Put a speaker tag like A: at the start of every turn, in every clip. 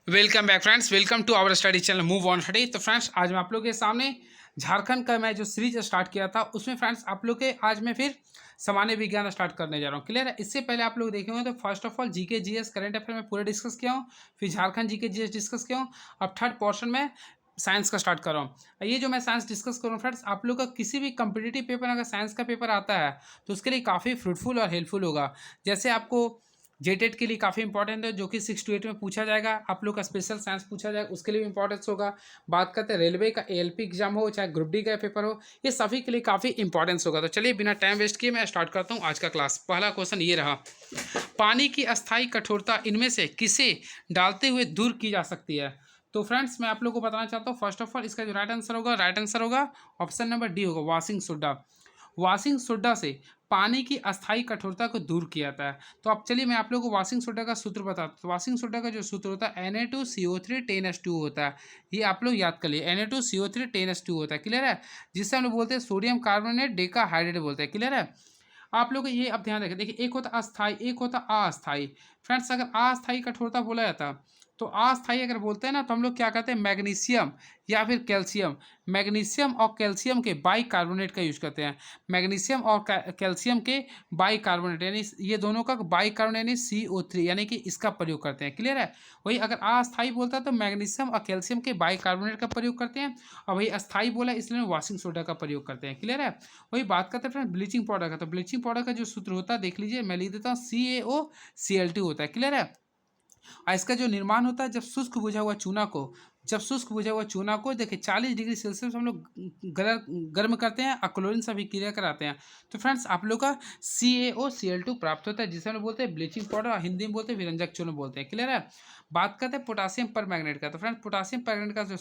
A: Welcome back friends, welcome to our study channel move on study. तो friends, आज मैं आप लोग के सामने झारखंड का मैं जो सीरीज स्टार्ट किया था उसमें फ्रेंड्स आप लोग के आज मैं फिर सामान्य विज्ञान स्टार्ट करने जा रहा हूँ। क्लियर है? इससे पहले आप लोग देखे होंगे तो first of all GK GS current affair में पूरा डिस्कस किया हूँ, फिर झारखंड जीके जीएस डिस्कस किया हूँ। अब थर्ड पोर्शन में साइंस का स्टार्ट कर रहा हूँ। ये जो मैं साइंस डिस्कस करूँ फ्रेंड्स, आप लोग का किसी भी कंपिटेटिव पेपर अगर साइंस का पेपर आता है तो उसके लिए काफ़ी फ्रूटफुल और हेल्पफुल होगा। जैसे आपको जेटेट के लिए काफ़ी इंपॉर्टेंट है, जो कि 6 to 8 में पूछा जाएगा। आप लोग का स्पेशल साइंस पूछा जाएगा, उसके लिए भी इंपॉर्टेंस होगा। बात करते हैं रेलवे का एएलपी एग्जाम हो, चाहे ग्रुप डी का पेपर हो, ये सभी के लिए काफ़ी इंपॉर्टेंस होगा। तो चलिए बिना टाइम वेस्ट किए मैं स्टार्ट करता हूँ आज का क्लास। पहला क्वेश्चन ये रहा, पानी की अस्थायी कठोरता इनमें से किसे डालते हुए दूर की जा सकती है? तो फ्रेंड्स, मैं आप लोग को बताना चाहता हूँ, फर्स्ट ऑफ ऑल इसका जो राइट आंसर होगा ऑप्शन नंबर डी होगा, वॉशिंग सोडा। वॉशिंग सोडा से पानी की अस्थायी कठोरता को दूर किया जाता है। तो अब चलिए मैं आप लोगों को वॉशिंग सोडा का सूत्र बताता हूँ। तो वॉशिंग सोडा का जो सूत्र होता है Na2CO3 10H2 होता है। ये आप लोग याद कर लिए, Na2CO3 10H2 होता है। क्लियर है? जिससे हम लोग बोलते हैं सोडियम कार्बोनेट डेकाहाइड्रेट बोलते हैं। क्लियर है? आप लोग ये अब ध्यान रखें, देखिए एक होता अस्थाई, एक होता अस्थाई। फ्रेंड्स, अगर अस्थाई कठोरता बोला जाता तो अस्थाई अगर बोलते हैं ना तो हम लोग क्या कहते हैं, मैग्नीशियम या फिर कैल्शियम। मैग्नीशियम और कैल्शियम के बाई कार्बोनेट का यूज करते हैं। मैग्नीशियम और कैल्शियम के बाई कार्बोनेट, यानी ये दोनों का बाई कार्बोनेट यानी CO3, यानी कि इसका प्रयोग करते हैं। क्लियर है? वही अगर अस्थाई बोलता है तो मैग्नीशियम और कैल्शियम के बाई कार्बोनेट का प्रयोग करते हैं, और वही अस्थाई बोला इसलिए वॉशिंग सोडा का प्रयोग करते हैं। क्लियर है? वही बात करते हैं फ्रेंड ब्लीचिंग पाउडर का। तो ब्लीचिंग पाउडर का जो सूत्र होता है देख लीजिए, मैं लिख देता हूँ CaOCl2 होता है। क्लियर है? और इसका जो निर्माण होता है, जब शुष्क बुझा हुआ चूना को देखिए 40 डिग्री सेल्सियस हम लोग गर्म करते हैं और क्लोरीन से अभिक्रिया कराते हैं, तो फ्रेंड्स आप लोग का CaOCl2 प्राप्त होता है, जिसे हम लोग बोलते हैं ब्लीचिंग पाउडर, और हिंदी में बोलते हैं विरंजक चूर्ण बोलते हैं। क्लियर है? बात करते हैं पोटासियम पर मैग्नेट का। तो फ्रेंड्स, पोटासियम पर मैग्नेट का जो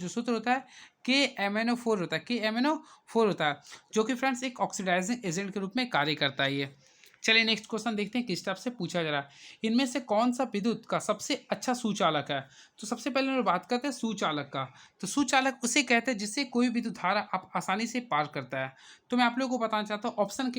A: सूत्र होता है KMnO4 होता है। KMnO4 होता है, जो कि फ्रेंड्स एक ऑक्सीडाइजिंग एजेंट के रूप में कार्य करता है ये। चलिए नेक्स्ट क्वेश्चन देखते हैं किस टाइप से पूछा जा रहा है। इनमें से कौन सा विद्युत का सबसे अच्छा सुचालक है? तो सबसे पहले हम लोग बात करते हैं सुचालक का। तो सुचालक उसे कहते हैं जिससे कोई विद्युत धारा आप आसानी से पार करता है। तो मैं आप लोगों को बताना चाहता हूँ ऑप्शन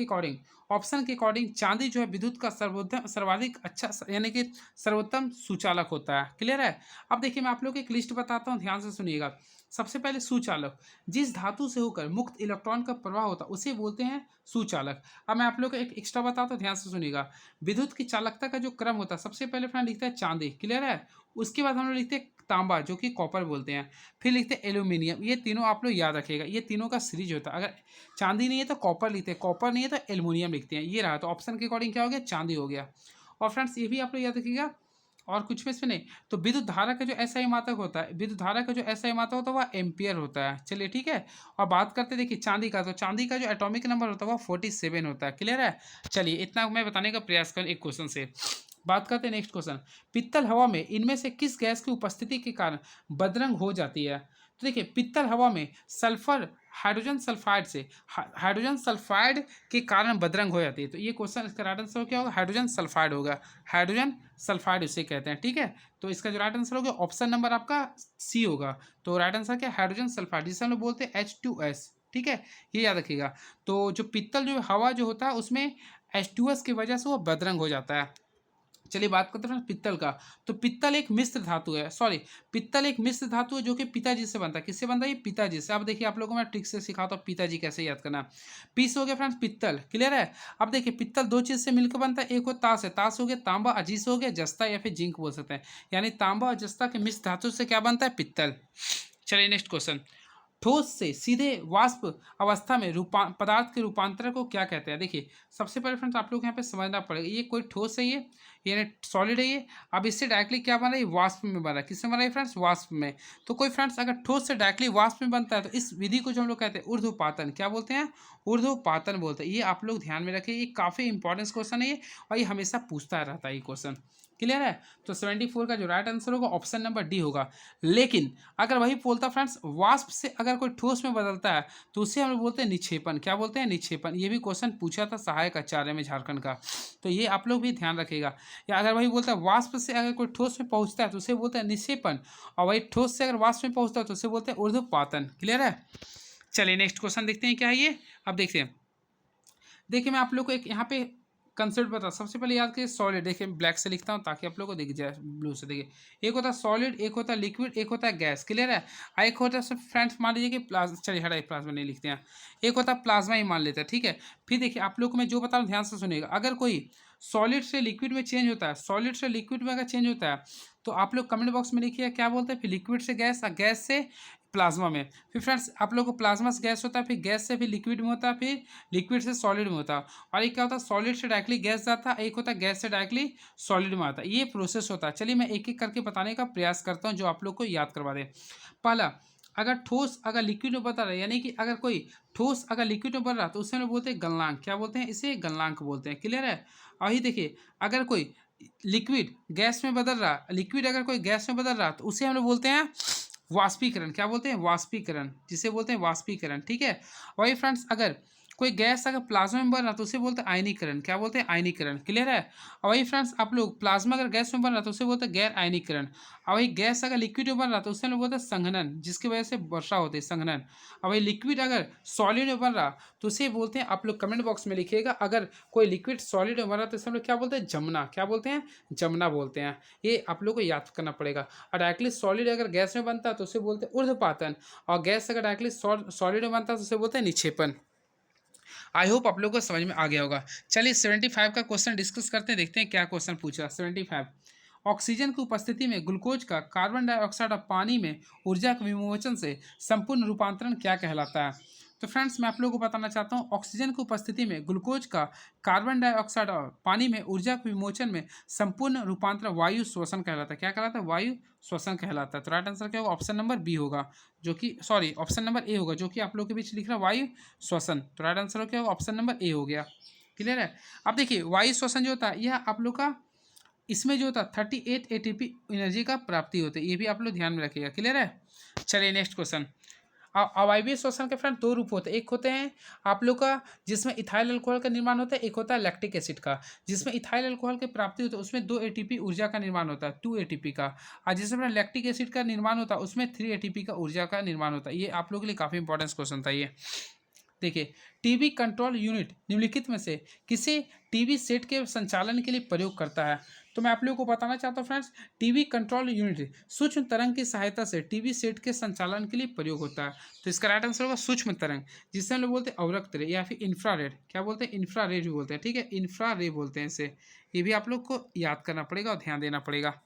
A: के अकॉर्डिंग चांदी जो है विद्युत का सर्वाधिक अच्छा यानी कि सर्वोत्तम सुचालक होता है। क्लियर है? अब देखिए मैं आप लोग को एक लिस्ट बताता हूँ, ध्यान से सुनिएगा। सबसे पहले सुचालक, जिस धातु से होकर मुक्त इलेक्ट्रॉन का प्रवाह होता है उसे बोलते हैं सुचालक। अब मैं आप लोग को एक एक्स्ट्रा बताता हूँ, ध्यान से सुनिएगा। विद्युत की चालकता का जो क्रम होता है, सबसे पहले फ्रेंड लिखते हैं चांदी। क्लियर है? उसके बाद हम लोग लिखते हैं तांबा, जो कि कॉपर बोलते हैं। फिर लिखते हैं एल्यूमिनियम। ये तीनों आप लोग याद रखिएगा, ये तीनों का सीरीज होता है। अगर चांदी नहीं है तो कॉपर लिखते हैं, कॉपर नहीं है तो एल्यूमिनियम लिखते हैं। ये रहा, तो ऑप्शन के अकॉर्डिंग क्या हो गया, चांदी हो गया। और फ्रेंड्स ये भी आप लोग याद रखिएगा, और कुछ में इसमें नहीं। तो विद्युत धारा का जो SI मात्रक होता है, विद्युत धारा का जो SI मात्रक होता है वह एम्पियर होता है। चलिए ठीक है। और बात करते हैं देखिए चांदी का, तो चांदी का जो एटॉमिक नंबर होता है वह 47 होता है। क्लियर है? चलिए इतना मैं बताने का प्रयास करूँ एक क्वेश्चन से। बात करते हैं नेक्स्ट क्वेश्चन, पित्तल हवा में इनमें से किस गैस की उपस्थिति के कारण बदरंग हो जाती है? तो देखिए पित्तल हवा में सल्फर हाइड्रोजन सल्फाइड के कारण बदरंग हो जाती है। तो ये क्वेश्चन, इसका राइट आंसर क्या होगा, हाइड्रोजन सल्फाइड होगा। हाइड्रोजन सल्फाइड उसे कहते हैं। ठीक है? तो इसका जो राइट आंसर होगा ऑप्शन नंबर आपका सी होगा। तो राइट आंसर क्या है, हाइड्रोजन सल्फाइड, जिसे हम लोग बोलते हैं H2S। ठीक है? ये याद रखिएगा। तो जो पित्तल जो हवा जो होता है उसमें H2S की वजह से वो बदरंग हो जाता है। चलिए बात करते हैं पित्तल का। तो पित्तल एक मिश्र धातु है, पित्तल एक मिश्र धातु है जो कि पिताजी से बनता है। किससे बनता है? ये पिताजी से। अब देखिए आप लोगों को मैं ट्रिक से सिखाता हूँ पिताजी कैसे याद करना। पीस हो गया फ्रेंड्स पित्तल। क्लियर है? अब देखिए पित्तल दो चीज से मिलकर बनता है, एक हो ताश है, ताश हो गया, तांबा, अजीस हो गया, जस्ता या फिर जिंक बोल सकते हैं। यानी तांबा और जस्ता के मिश्र धातु से क्या बनता है, पित्तल। चलिए नेक्स्ट क्वेश्चन, ठोस से सीधे वाष्प अवस्था में पदार्थ के रूपांतरण को क्या कहते हैं? देखिए सबसे पहले फ्रेंड्स आप लोग यहाँ पे समझना पड़ेगा, ये कोई ठोस है, ये यानी सॉलिड है ये। अब इससे डायरेक्टली क्या बन रहा है, वाष्प में बन रहा है। किससे बन रहा है फ्रेंड्स? वाष्प में। तो कोई फ्रेंड्स अगर ठोस से डायरेक्टली वाष्प में बनता है तो इस विधि को जो हम लोग कहते हैं ऊर्ध्वपातन, क्या बोलते हैं? ऊर्ध्वपातन बोलते हैं। ये आप लोग ध्यान में रखिए, ये काफ़ी इंपॉर्टेंट क्वेश्चन है ये, और ये हमेशा पूछता रहता है ये क्वेश्चन। क्लियर है? तो 74 का जो राइट आंसर होगा ऑप्शन नंबर डी होगा। लेकिन अगर वही बोलता फ्रेंड्स वाष्प से अगर कोई ठोस में बदलता है तो उसे हम लोग बोलते हैं निक्षेपण। क्या बोलते हैं? निक्षेपण। ये भी क्वेश्चन पूछा था सहायक आचार्य में झारखंड का, तो ये आप लोग भी ध्यान रखिएगा। या अगर वही बोलता है वाष्प से अगर कोई ठोस में पहुंचता है तो उसे बोलते हैं निक्षेपण, और वही ठोस से अगर वाष्प में पहुंचता है तो उसे बोलते हैं ऊर्ध्वपातन। क्लियर है? चलिए नेक्स्ट क्वेश्चन देखते हैं क्या है ये। अब देखते हैं, देखिए मैं आप लोग को एक यहाँ पे कंसेप्ट बता, सबसे पहले याद करिए सॉलिड। देखिए ब्लैक से लिखता हूँ ताकि आप लोगों को दिख जाए ब्लू से। देखिए एक होता है सॉलिड, एक होता है लिक्विड, एक होता है गैस। क्लियर है। एक होता है फ्रेंड्स मान लीजिए कि प्लाज्मा, चलिए हटा प्लाज्मा नहीं लिखते हैं, एक होता है प्लाज्मा ही मान लेते हैं। ठीक है। फिर देखिए आप लोग को मैं जो बता रहा हूँ ध्यान से सुनिएगा। अगर कोई सॉलिड से लिक्विड में चेंज होता है, सॉलिड से लिक्विड में अगर चेंज होता है तो आप लोग कमेंट बॉक्स में लिखिए क्या बोलते हैं। फिर लिक्विड से गैस, गैस से प्लाज्मा में। फिर फ्रेंड्स आप लोग को प्लाज्मा से गैस होता है, फिर गैस से फिर लिक्विड में होता है, फिर लिक्विड से सॉलिड में होता है। और एक क्या होता है सॉलिड से डायरेक्टली गैस जाता है, एक होता है गैस से डायरेक्टली सॉलिड में आता है। ये प्रोसेस होता है। चलिए मैं एक एक करके बताने का प्रयास करता हूँ जो आप लोग को याद करवा दे। पहला, अगर ठोस अगर लिक्विड में बता रहा है, यानी कि अगर कोई ठोस अगर लिक्विड में बन रहा तो उसे हम लोग बोलते हैं गलनांक। क्या बोलते हैं? इसे गलनांक बोलते हैं। क्लियर है। और ही देखिए अगर कोई लिक्विड गैस में बदल रहा, लिक्विड अगर कोई गैस में बदल रहा तो उसे हम लोग बोलते हैं वाष्पीकरण। क्या बोलते हैं? वाष्पीकरण, जिसे बोलते हैं वाष्पीकरण। ठीक है। वही फ्रेंड्स अगर कोई गैस अगर प्लाज्मा में बन रहा तो उसे बोलते हैं आयनीकरण। क्या बोलते हैं? आयनीकरण। क्लियर है। और वही फ्रेंड्स आप लोग प्लाज्मा अगर गैस में बन रहा तो उसे बोलते हैं गैर आयनीकरण। और वही गैस अगर लिक्विड में बन रहा तो उसे हम लोग बोलते हैं संघनन, जिसकी वजह से वर्षा होती है, संघनन। और वही लिक्विड अगर सॉलिड में बन रहा तो उसे बोलते हैं, आप लोग कमेंट बॉक्स में लिखिएगा, अगर कोई लिक्विड सॉलिड में बन रहा तो इसे हम लोग क्या बोलते हैं? जमना। क्या बोलते हैं? जमना बोलते हैं। ये आप लोग को याद करना पड़ेगा। और डायरेक्टली सॉलिड अगर गैस में बनता है तो उसे बोलते हैं ऊर्ध्वपातन, और गैस अगर डायरेक्टली सॉलिड में बनता है तो उसे बोलते हैं निक्षेपण। आई होप आप लोगों को समझ में आ गया होगा। चलिए 75 का क्वेश्चन डिस्कस करते हैं, देखते हैं क्या क्वेश्चन पूछा। 75, ऑक्सीजन की उपस्थिति में ग्लूकोज का कार्बन डाइऑक्साइड और पानी में ऊर्जा के विमोचन से संपूर्ण रूपांतरण क्या कहलाता है? तो फ्रेंड्स मैं आप लोगों को बताना चाहता हूँ, ऑक्सीजन की उपस्थिति में ग्लूकोज का कार्बन डाइऑक्साइड और पानी में ऊर्जा के विमोचन में संपूर्ण रूपांतरण वायु श्वसन कहलाता है। क्या कहलाता है? वायु श्वसन कहलाता है। तो राइट आंसर क्या होगा? ऑप्शन नंबर बी होगा, जो कि सॉरी ऑप्शन नंबर ए होगा, जो कि आप लोग के बीच लिख रहा है वायु श्वसन। तो राइट आंसर क्या होगा? ऑप्शन नंबर ए हो गया। क्लियर है। अब देखिए वायु श्वसन जो होता है यह आप लोग का, इसमें जो होता है 38 एटीपी एनर्जी का प्राप्ति होती है, ये भी आप लोग ध्यान में रखिएगा। क्लियर है। चलिए नेक्स्ट क्वेश्चन। अवायवीय श्वसन के फ्रेंड दो रूप होते हैं, एक होते हैं आप लोग का जिसमें इथाइल अल्कोहल का निर्माण होता है, एक होता है लैक्टिक एसिड का। जिसमें इथाइल अल्कोहल की प्राप्ति होती है उसमें 2 एटीपी ऊर्जा का निर्माण होता है, 2 एटीपी का। और जिसमें लैक्टिक एसिड का निर्माण होता है उसमें 3 एटीपी का ऊर्जा का निर्माण होता है। ये आप लोग के लिए काफ़ी इंपॉर्टेंट क्वेश्चन था ये। देखिए टीबी कंट्रोल यूनिट निम्नलिखित में से किसे टीबी सेट के संचालन के लिए प्रयोग करता है? तो मैं आप लोगों को बताना चाहता हूँ फ्रेंड्स, टीबी कंट्रोल यूनिट सूक्ष्म तरंग की सहायता से टीबी सेट के संचालन के लिए प्रयोग होता है। तो इसका राइट आंसर होगा सूक्ष्म तरंग, जिसे हम लोग बोलते हैं अवरक्त रे या फिर इंफ्रारेड। क्या बोलते हैं? इंफ्रारेड भी बोलते हैं। ठीक है, इंफ्रारेड बोलते हैं इसे। ये भी आप लोग को याद करना पड़ेगा और ध्यान देना पड़ेगा।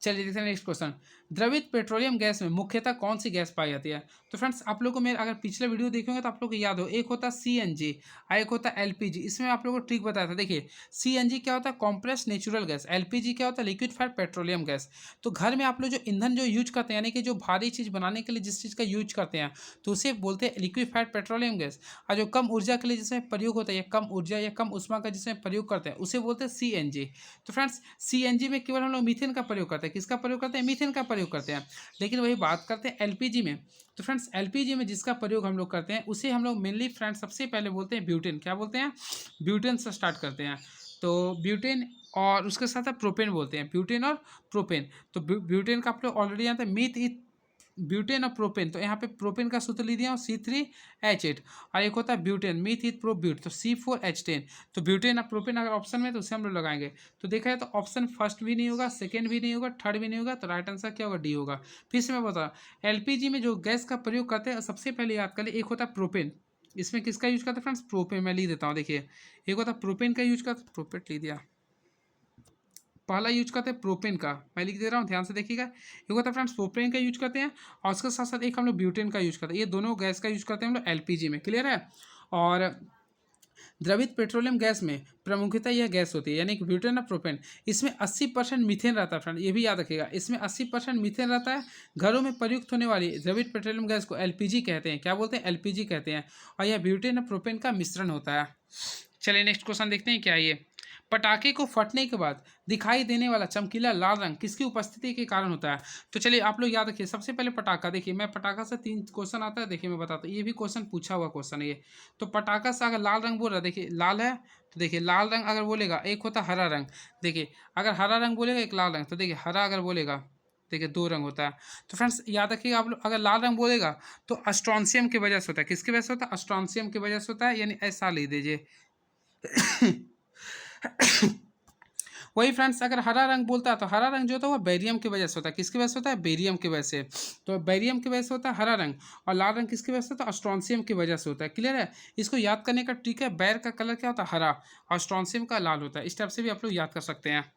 A: चलिए देखते हैं नेक्स्ट क्वेश्चन। द्रवित पेट्रोलियम गैस में मुख्यतः कौन सी गैस पाई जाती है? तो फ्रेंड्स आप लोग को मेरे अगर पिछले वीडियो देखेंगे तो आप लोग को याद हो, एक होता है सीएनजी और एक होता है एलपीजी। इसमें आप लोगों को ट्रिक बताया था। देखिए सीएनजी क्या होता है? Compress natural gas. एलपीजी क्या होता है? Liquefied petroleum gas. तो घर में आप लोग जो ईंधन जो यूज करते हैं, यानी कि जो भारी चीज़ बनाने के लिए जिस चीज़ का यूज करते हैं तो उसे बोलते हैं लिक्विफाइड पेट्रोलियम गैस। और जो कम ऊर्जा के लिए जिसमें प्रयोग होता है, या कम ऊर्जा या कम उष्मा का जिसमें प्रयोग करते हैं उसे बोलते हैं सीएनजी। तो फ्रेंड्स सीएनजी में केवल हम लोग मीथेन का प्रयोग करते हैं। किसका प्रयोग करते हैं? मीथेन का प्रयोग करते हैं। लेकिन वही बात करते हैं एलपीजी में। तो फ्रेंड्स एलपीजी में जिसका प्रयोग हम लोग करते हैं उसे हम लोग मेनली फ्रेंड्स सबसे पहले बोलते हैं ब्यूटेन। क्या बोलते हैं? ब्यूटेन से स्टार्ट करते हैं। तो ब्यूटेन और उसके साथ प्रोपेन बोलते हैं, ब्यूटेन और प्रोपेन। तो ब्यूटेन का आप लोग ऑलरेडी जानते हैं, मीथ ब्यूटेन और प्रोपेन। तो यहाँ पे प्रोपेन का सूत्र लिख दिया और C3H8। और एक होता है ब्यूटेन, मीथ इथ प्रो ब्यूट, तो C4H10। तो ब्यूटेन और प्रोपेन अगर ऑप्शन में तो उसे हम लोग लगाएंगे। तो देखा है तो ऑप्शन फर्स्ट भी नहीं होगा, सेकेंड भी नहीं होगा, थर्ड भी नहीं होगा। तो राइट आंसर क्या होगा? डी होगा। फिर से मैं बता, एलपीजी में जो गैस का प्रयोग करते हैं सबसे पहले याद कर ले, एक होता है प्रोपेन। इसमें किसका यूज करते हैं फ्रेंड्स? प्रोपेन। मैं लिख देता हूँ, देखिए एक होता है प्रोपेन का यूज करते, प्रोपेन लिख दिया। पहला यूज करते हैं प्रोपेन का, मैं लिख दे रहा हूँ ध्यान से देखिएगा। एक होता है फ्रेंड्स प्रोपेन का यूज करते हैं, और उसके साथ साथ एक हम लोग ब्यूटेन का यूज करते हैं। ये दोनों गैस का यूज करते हैं हम लोग एलपीजी में। क्लियर है। और द्रवित पेट्रोलियम गैस में प्रमुखतः यह गैस होती है, यानी कि ब्यूटेन और प्रोपेन। इसमें 80% मीथेन रहता है फ्रेंड, ये भी याद रखिएगा। इसमें 80% मीथेन रहता है। घरों में प्रयुक्त होने वाली द्रवित पेट्रोलियम गैस को एलपीजी कहते हैं। क्या बोलते हैं? एलपीजी कहते हैं। और यह ब्यूटेन और प्रोपेन का मिश्रण होता है। चलिए नेक्स्ट क्वेश्चन देखते हैं क्या ये। पटाखे को फटने के बाद दिखाई देने वाला चमकीला लाल रंग किसकी उपस्थिति के कारण होता है? तो चलिए आप लोग याद रखिए, सबसे पहले पटाखा। देखिए मैं पटाखा से 3 क्वेश्चन आता है, देखिए मैं बताता हूँ, ये भी क्वेश्चन पूछा हुआ क्वेश्चन है ये। तो पटाखा से अगर लाल रंग बोल रहा है, देखिए लाल है तो देखिए लाल रंग अगर बोलेगा, एक होता है हरा रंग। देखिए अगर हरा रंग बोलेगा, एक लाल रंग। तो देखिए हरा अगर बोलेगा, देखिए 2 रंग होता है। तो फ्रेंड्स याद रखिएगा आप लोग, अगर लाल रंग बोलेगा तो स्ट्रॉन्सियम की वजह से होता है। किसकी वजह से होता है? स्ट्रॉन्सियम की वजह से होता है, यानी ऐसा लिख दीजिए। वही फ्रेंड्स, अगर हरा रंग बोलता है तो हरा रंग जो होता है वो बेरियम की वजह से होता है। किसकी वजह से होता है? बेरियम की वजह से। तो बेरियम की वजह से होता है हरा रंग, और लाल रंग किसकी वजह से होता है? स्ट्रोंसियम की वजह से होता है। क्लियर है? इसको याद करने का ट्रिक है, बैर का कलर क्या होता है? हरा, और स्ट्रोंसियम का लाल होता है। इस टाइप से भी आप लोग याद कर सकते हैं।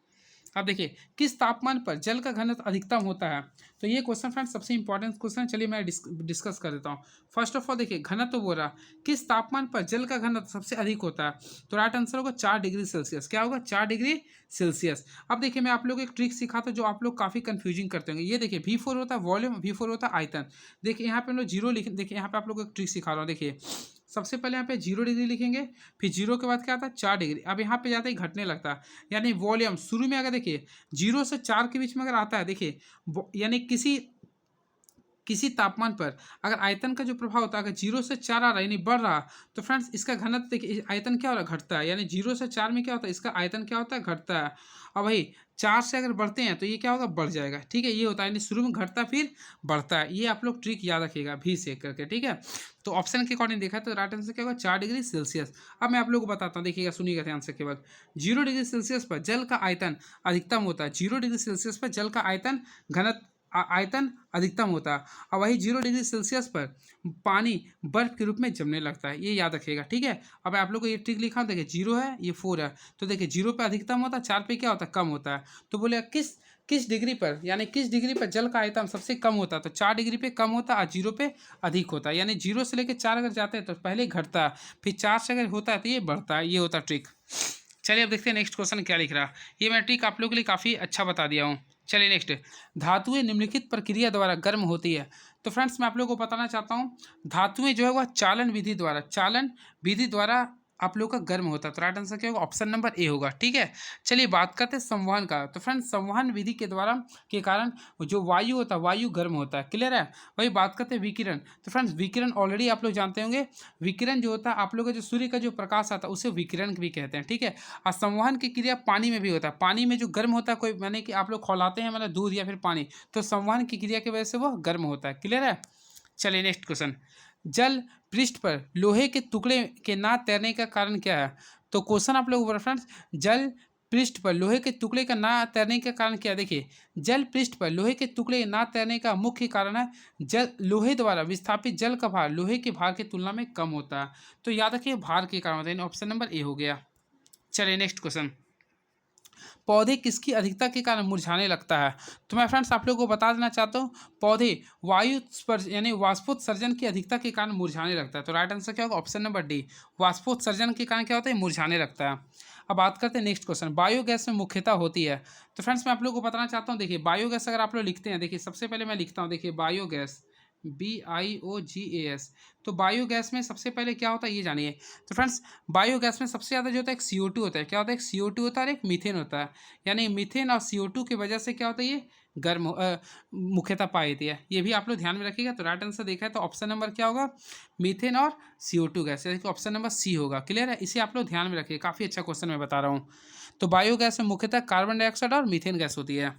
A: अब देखिए, किस तापमान पर जल का घनत्व अधिकतम होता है? तो ये क्वेश्चन फ्रेंड्स सबसे इंपॉर्टेंट क्वेश्चन है। चलिए मैं डिस्कस कर देता हूँ। फर्स्ट ऑफ ऑल देखिए, घनत्व बोल रहा किस तापमान पर जल का घनत्व सबसे अधिक होता है? तो राइट आंसर होगा 4 डिग्री सेल्सियस। क्या होगा? 4 डिग्री सेल्सियस। अब देखिए, मैं आप लोग एक ट्रिक सिखाता हूँ जो आप लोग काफ़ी कंफ्यूजिंग करते होंगे। ये देखिए, V4 होता है वॉल्यूम, V4 होता है आयतन। देखिए यहाँ पे हम लोग जीरो लिख, देखिए यहाँ पे आप लोग को एक ट्रिक सिखा रहा हूँ। देखिए, सबसे पहले यहाँ पे 0 डिग्री लिखेंगे, फिर जीरो के बाद क्या आता है? 4 डिग्री। अब यहाँ पे जाते ही घटने लगता है, यानी वॉल्यूम शुरू में अगर देखिए 0 से 4 के बीच में अगर आता है, देखिए यानी किसी किसी तापमान पर अगर आयतन का जो प्रभाव होता है, अगर 0 से 4 आ रहा है यानी बढ़ रहा, तो फ्रेंड्स इसका घनत्व देखिए, आयतन क्या हो रहा है? घटता है। यानी 0 से 4 में क्या होता है? इसका आयतन क्या होता है? घटता है। और वही 4 से अगर बढ़ते हैं तो ये क्या होगा? बढ़ जाएगा। ठीक है, ये होता है, यानी शुरू में घटता फिर बढ़ता है। ये आप लोग ट्रिक याद रखिएगा भी से करके। ठीक है, तो ऑप्शन के अकॉर्डिंग देखा तो राइट आंसर क्या होगा? 4 डिग्री सेल्सियस। अब मैं आप लोग को बताता हूँ, देखिएगा, सुनिएगा ध्यान से केवल। 0 डिग्री सेल्सियस पर जल का आयतन अधिकतम होता है। 0 डिग्री सेल्सियस पर जल का आयतन घनत्व आयतन अधिकतम होता है। और वही 0 डिग्री सेल्सियस पर पानी बर्फ के रूप में जमने लगता है। ये याद रखिएगा। ठीक है, अब आप लोग को ये ट्रिक लिखा हूँ, देखिए 0 है, ये 4 है, तो देखिए 0 पे अधिकतम होता है, 4 पे क्या होता है? कम होता है। तो बोले किस डिग्री पर, यानी किस डिग्री पर जल का आयतन सबसे कम होता है? तो 4 डिग्री पे कम होता है और 0 पे अधिक होता है। यानी 0 से लेकर 4 अगर जाते हैं तो पहले घटता है, फिर 4 से अगर होता है तो ये बढ़ता है। ये होता है ट्रिक। चलिए अब देखते हैं नेक्स्ट क्वेश्चन क्या लिख रहा है। ये मैं ट्रिक आप लोगों के लिए काफ़ी अच्छा बता दिया हूँ। चलिए नेक्स्ट, धातुएं निम्नलिखित प्रक्रिया द्वारा गर्म होती है। तो फ्रेंड्स मैं आप लोगों को बताना चाहता हूँ, धातुएं जो है वह चालन विधि द्वारा आप लोग का गर्म होता है। तो राइट आंसर क्या होगा? ऑप्शन नंबर ए होगा। ठीक है, चलिए बात करते हैं संवहन का। तो फ्रेंड्स संवहन विधि के द्वारा के कारण जो वायु होता है, वायु गर्म होता है। क्लियर है? वही बात करते हैं विकिरण। तो फ्रेंड्स विकिरण ऑलरेडी आप लोग जानते होंगे। विकिरण जो होता है, आप लोग का जो सूर्य का जो प्रकाश आता है उसे विकिरण भी कहते हैं। ठीक है, और संवहन की क्रिया पानी में भी होता है। पानी में जो गर्म होता है, कोई माने कि आप लोग खौलाते हैं मतलब दूध या फिर पानी, तो संवहन की क्रिया की वजह से वह गर्म होता है। क्लियर है? चलिए नेक्स्ट क्वेश्चन, जल पृष्ठ पर लोहे के टुकड़े के ना तैरने का कारण क्या है? तो क्वेश्चन आप लोग फ्रेंड्स, जल पृष्ठ पर लोहे के टुकड़े का ना तैरने का कारण क्या है? देखिए, जल पृष्ठ पर लोहे के टुकड़े ना तैरने का मुख्य कारण है जल लोहे द्वारा विस्थापित जल का भार लोहे के भार की तुलना में कम होता है। तो याद रखिए भार के कारण होता है। ऑप्शन नंबर ए हो गया। चलिए नेक्स्ट क्वेश्चन, पौधे किसकी अधिकता के कारण मुरझाने लगता है? तो मैं फ्रेंड्स आप लोगों को बता देना चाहता हूँ, पौधे वायु स्पर्श यानी वाष्पोत्सर्जन की अधिकता के कारण मुरझाने लगता है। तो राइट आंसर क्या होगा? ऑप्शन नंबर डी, वाष्पोत्सर्जन के कारण क्या होता है? मुरझाने लगता है। अब बात करते हैं नेक्स्ट क्वेश्चन, बायोगैस में मुख्यतः होती है। तो फ्रेंड्स मैं आप लोगों को बताना चाहता हूँ, देखिए बायोगैस अगर आप लोग लिखते हैं, देखिए सबसे पहले मैं लिखता हूँ, देखिए बायोगैस, BIOGAS। तो बायोगैस में सबसे पहले क्या होता है ये जानिए। तो फ्रेंड्स बायोगैस में सबसे ज़्यादा जो होता है एक CO2 होता है। क्या होता है? एक CO2 होता है और एक मीथेन होता है। यानी मीथेन और CO2 की वजह से क्या होता है? ये मुख्यतः पाई जाती है। ये भी आप लोग ध्यान में रखिएगा। तो राइट आंसर देखा है तो ऑप्शन नंबर क्या होगा? मीथेन और CO2 गैस, यानी कि ऑप्शन नंबर सी होगा। क्लियर है? इसे आप लोग ध्यान में रखिए, काफ़ी अच्छा क्वेश्चन मैं बता रहा हूँ। तो बायोगैस में मुख्यतः कार्बन डाइऑक्साइड और मीथेन गैस होती है।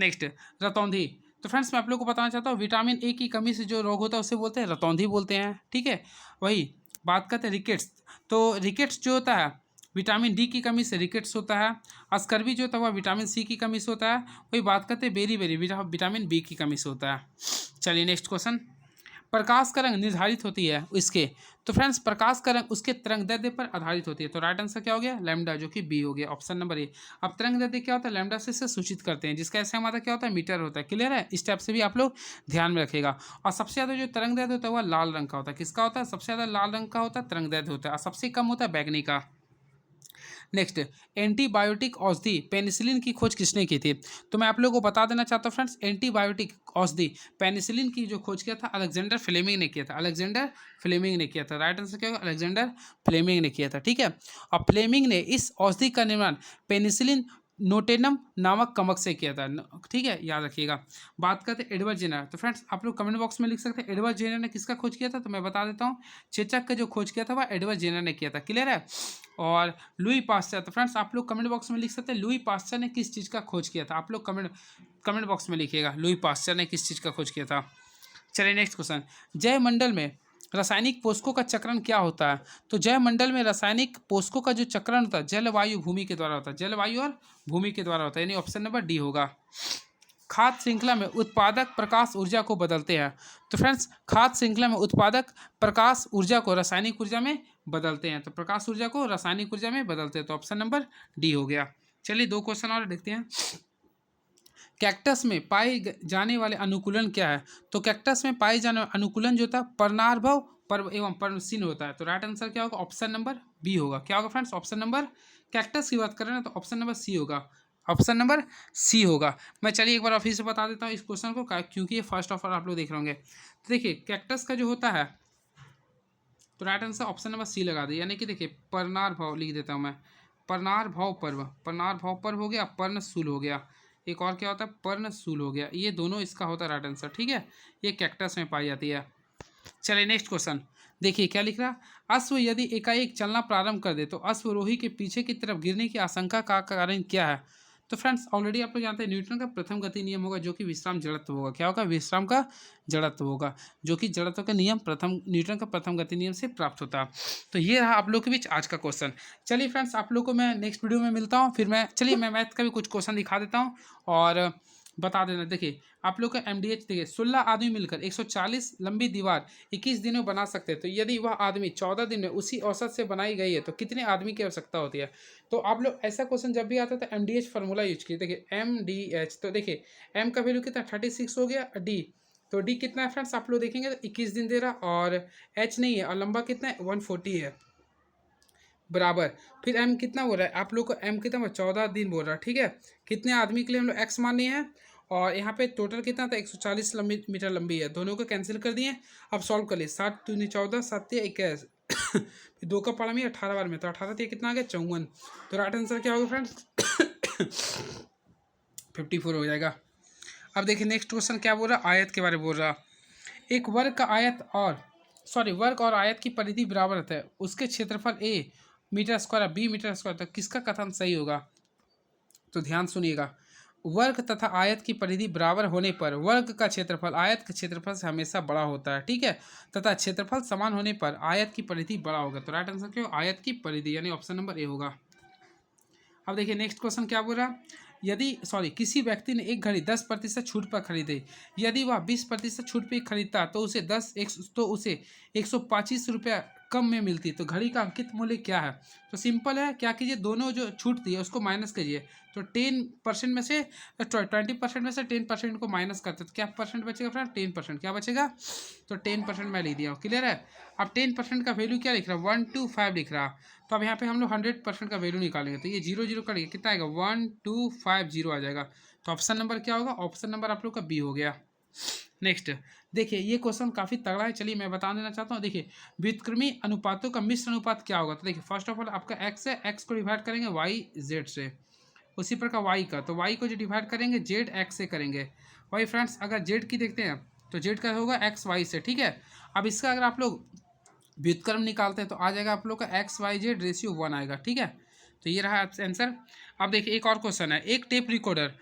A: नेक्स्ट, रतौंधी। तो फ्रेंड्स मैं आप लोग को बताना चाहता हूँ, विटामिन ए की कमी से जो रोग होता है उसे बोलते हैं रतौंधी बोलते हैं। ठीक है, वही बात करते हैं रिकेट्स। तो रिकेट्स जो होता है विटामिन डी की कमी से रिकेट्स होता है। अस्कर्वी जो होता है वह विटामिन सी की कमी से होता है। वही बात करते हैं बेरी विटामिन बी की कमी से होता है। चलिए नेक्स्ट क्वेश्चन, प्रकाश का रंग निर्धारित होती है इसके। तो फ्रेंड्स प्रकाश का रंग उसके तरंगदैर्ध्य पर आधारित होती है। तो राइट आंसर क्या हो गया? लैम्डा, जो कि बी हो गया, ऑप्शन नंबर ए। अब तरंगदैर्ध्य क्या होता है? लैम्डा से इसे सूचित करते हैं, जिसका ऐसे हमारा क्या होता है? मीटर होता है। क्लियर है? इस टाइप से भी आप लोग ध्यान में रखिएगा। और सबसे ज़्यादा जो तरंगदैर्ध्य होता है वह लाल रंग का होता है। किसका होता है? सबसे ज़्यादा लाल रंग का होता है तरंगदैर्ध्य होता है, और सबसे कम होता है बैगनी का। नेक्स्ट, एंटीबायोटिक औषधि पेनिसिलिन की खोज किसने की थी? तो मैं आप लोगों को बता देना चाहता हूँ फ्रेंड्स, एंटीबायोटिक औषधि पेनिसिलिन की जो खोज किया था अलेक्जेंडर फ्लेमिंग ने किया था। अलेक्जेंडर फ्लेमिंग ने किया था। राइट आंसर क्या होगा? अलेक्जेंडर फ्लेमिंग ने किया था। ठीक है, और फ्लेमिंग ने इस औषधि का निर्माण पेनिसिलिन नोटेनम नामक कवक से किया था। ठीक है, याद रखिएगा। बात करते हैं एडवर्ड जेनर। तो फ्रेंड्स आप लोग कमेंट बॉक्स में लिख सकते हैं एडवर्ड जेनर ने किसका खोज किया था। तो मैं बता देता हूँ, चेचक का जो खोज किया था वह एडवर्ड जेनर ने किया था। क्लियर है? और लुई पास्चर, तो फ्रेंड्स आप लोग कमेंट बॉक्स में लिख सकते हैं लुई पास्चर ने किस चीज़ का खोज किया था। आप लोग कमेंट बॉक्स में लिखिएगा लुई पास्चर ने किस चीज़ का खोज किया था। चलिए नेक्स्ट क्वेश्चन, जय मंडल में रासायनिक पोषकों का चक्रण क्या होता है? तो जैवमंडल में रासायनिक पोषकों का जो चक्रण होता है जल वायु भूमि के द्वारा होता है, जल वायु और भूमि के द्वारा होता है, यानी ऑप्शन नंबर डी होगा। खाद्य श्रृंखला में उत्पादक प्रकाश ऊर्जा को बदलते हैं। तो फ्रेंड्स खाद्य श्रृंखला में उत्पादक प्रकाश ऊर्जा को रासायनिक ऊर्जा में बदलते हैं, तो प्रकाश ऊर्जा को रासायनिक ऊर्जा में बदलते हैं, तो ऑप्शन नंबर डी हो गया। चलिए 2 क्वेश्चन और देखते हैं। कैक्टस में पाए जाने वाले अनुकूलन क्या है? तो कैक्टस में पाए जाने वाले अनुकूलन जो होता है पर्णार्भव पर्व एवं पर्वशील होता है, तो राइट आंसर क्या होगा? ऑप्शन नंबर बी होगा। क्या होगा फ्रेंड्स? ऑप्शन नंबर, कैक्टस की बात करें ना तो ऑप्शन नंबर सी होगा, ऑप्शन नंबर सी होगा। मैं चलिए एक बार ऑफिस से बता देता हूँ इस क्वेश्चन को, क्योंकि ये फर्स्ट ऑफ ऑल आप लोग देख रहे होंगे। तो देखिए कैक्टस का जो होता है, तो right answer option number C लगा दे, यानी कि देखिए पर्णार्भव लिख देता हूँ मैं, पर्णार्भव पर्व, पर्णार्भव पर्व हो गया, पर्णशूल हो गया, एक और क्या होता है? पर्णशूल हो गया। ये दोनों इसका होता है राइट आंसर, ठीक है। ये कैक्टस में पाई जाती है। चलिए नेक्स्ट क्वेश्चन देखिए क्या लिख रहा। अश्व यदि एकाएक चलना प्रारंभ कर दे तो अश्वरोही के पीछे की तरफ गिरने की आशंका का कारण क्या है? तो फ्रेंड्स ऑलरेडी आप लोग जानते हैं न्यूटन का प्रथम गति नियम होगा जो कि विश्राम जड़त्व होगा। क्या होगा? विश्राम का जड़त्व होगा, जो कि जड़त्व का नियम न्यूटन का प्रथम गति नियम से प्राप्त होता है। तो ये रहा आप लोग के बीच आज का क्वेश्चन। चलिए फ्रेंड्स आप लोग को मैं नेक्स्ट वीडियो में मिलता हूँ, फिर मैं मैथ का भी कुछ क्वेश्चन दिखा देता हूँ और बता देना। देखिए आप लोग का एमडीएच देखिए 16 आदमी मिलकर 140 लंबी दीवार 21 दिन में बना सकते हैं, तो यदि वह आदमी 14 दिन में उसी औसत से बनाई गई है तो कितने आदमी की आवश्यकता होती है? तो आप लोग ऐसा क्वेश्चन जब भी आता है तो एमडीएच फार्मूला यूज कीजिए। देखिए एमडीएच, तो देखिए एम का वैल्यू कितना 36 हो गया, डी तो डी कितना है फ्रेंड्स आप लोग देखेंगे तो 21 दिन दे रहा, और एच नहीं है और लंबा कितना है 140 है बराबर। फिर एम कितना बोल रहा है आप लोग को? एम कितना 14 दिन बोल रहा है, ठीक है। कितने आदमी के लिए हम लोग एक्स माननी है, और यहाँ पे टोटल कितना था 140 मीटर लंबी है, दोनों को कैंसिल कर दिए। अब सॉल्व कर लिए, 7 दूनी 14 7 21 फिर 2 का पाला में 18 बार में, तो 18 से कितना आ गया 54। तो राइट आंसर क्या होगा फ्रेंड्स? 54 हो जाएगा। अब देखिए नेक्स्ट क्वेश्चन क्या बोल रहा, आयत के बारे में बोल रहा। एक वर्ग का आयत और वर्ग और आयत की परिधि बराबर होता है, उसके क्षेत्रफल A metre square B metre square, तो किसका कथन सही होगा? तो ध्यान सुनिएगा, वर्ग तथा आयत की परिधि बराबर होने पर वर्ग का क्षेत्रफल आयत के क्षेत्रफल से हमेशा बड़ा होता है, ठीक है, तथा क्षेत्रफल समान होने पर आयत की परिधि बड़ा होगा। तो राइट आंसर क्या होगा? आयत की परिधि, यानी ऑप्शन नंबर ए होगा। अब देखिए नेक्स्ट क्वेश्चन क्या बोल रहा। यदि किसी व्यक्ति ने एक घड़ी 10% छूट पर खरीदे, यदि वह 20% छूट पर खरीदता तो उसे 125 रुपया कम में मिलती, तो घड़ी का अंकित मूल्य क्या है? तो सिंपल है, क्या कीजिए दोनों जो छूट थी उसको माइनस कीजिए, तो 10% में से 20% में से 10% को माइनस करते तो क्या परसेंट बचेगा फ्रेंड? 10%। क्या बचेगा? तो 10% मैं लिख दिया हूँ, क्लियर है। अब 10% का वैल्यू क्या लिख रहा है? 125 लिख रहा। तो अब यहाँ पे हम लोग 100% का वैल्यू निकालेंगे, तो ये 0 0 करेंगे कितना आएगा? 1250 आ जाएगा। तो ऑप्शन नंबर क्या होगा? ऑप्शन नंबर आप लोग का बी हो गया। नेक्स्ट देखिए ये क्वेश्चन काफ़ी तगड़ा है, चलिए मैं बता देना चाहता हूँ। देखिए व्युत्क्रमी अनुपातों का मिश्र अनुपात क्या होगा? तो देखिए फर्स्ट ऑफ ऑल आपका एक्स है, एक्स को डिवाइड करेंगे वाई जेड से, उसी प्रकार वाई का, तो वाई को जो डिवाइड करेंगे जेड एक्स से करेंगे। वही फ्रेंड्स अगर जेड की देखते हैं तो जेड का होगा एक्स वाई से, ठीक है। अब इसका अगर आप लोग व्युत्क्रम निकालते हैं तो आ जाएगा आप लोग का एक्स वाई जेड रेशियो 1 आएगा, ठीक है। तो ये रहा आंसर। अब देखिए एक और क्वेश्चन है, एक टेप रिकॉर्डर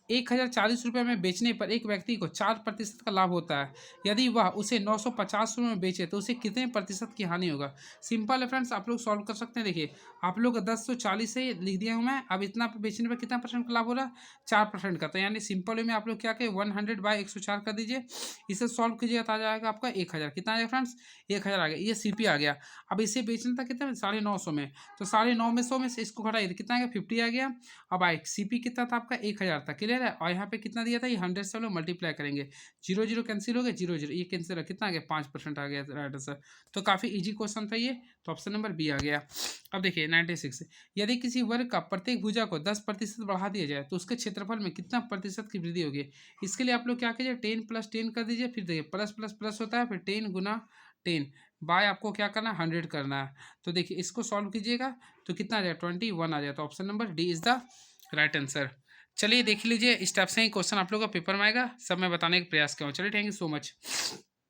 A: 1040 रुपये में बेचने पर एक व्यक्ति को 4% का लाभ होता है, यदि वह उसे 950 रुपये में बेचे तो उसे कितने प्रतिशत की हानि होगा? सिंपल है फ्रेंड्स, आप लोग सॉल्व कर सकते हैं। देखिए आप लोग 1040 से लिख दिया हूँ मैं, अब इतना बेचने पर कितना परसेंट का लाभ हो रहा है? 4% का, तो यानी सिंपल वे में आप लोग क्या करें 100/104 कर दीजिए, इसे सॉल्व कीजिएगा तो आ जाएगा आपका 1000। कितना आ जाएगा फ्रेंड्स? 1000 आ गया, ये सीपी आ गया। अब इसे बेचना था कितना? 950 में, तो 950 में 100 में से इसको घटाइए, कितना आ गया? 50 आ गया। अब आई सीपी कितना था आपका? 1000 था, क्लियर है। और यहाँ पे कितना दिया था? ये 100 से हम लोग मल्टीप्लाई करेंगे, 0 0 कैंसिल हो गया, 0 0 ये कैंसिल है, कितना आ गया? 5% आ गया राइट आंसर। तो काफ़ी इजी क्वेश्चन था ये, तो ऑप्शन नंबर बी आ गया। अब देखिए 96, यदि किसी वर्ग का प्रत्येक भुजा को 10% बढ़ा दिया जाए तो उसके क्षेत्रफल में कितना प्रतिशत की वृद्धि होगी? इसके लिए आप लोग क्या कीजिए 10 + 10 कर दीजिए, फिर देखिए प्लस प्लस प्लस होता है, फिर 10 × 10 बाय आपको क्या करना है 100 करना है। तो देखिए इसको सॉल्व कीजिएगा तो कितना आ जाएगा 21 आ जाएगा। तो option number D is the right answer. चलिए देख लीजिए इस टाइप से ही क्वेश्चन आप लोग का पेपर में आएगा, सब मैं बताने का प्रयास करूँ। चलिए थैंक यू सो मच।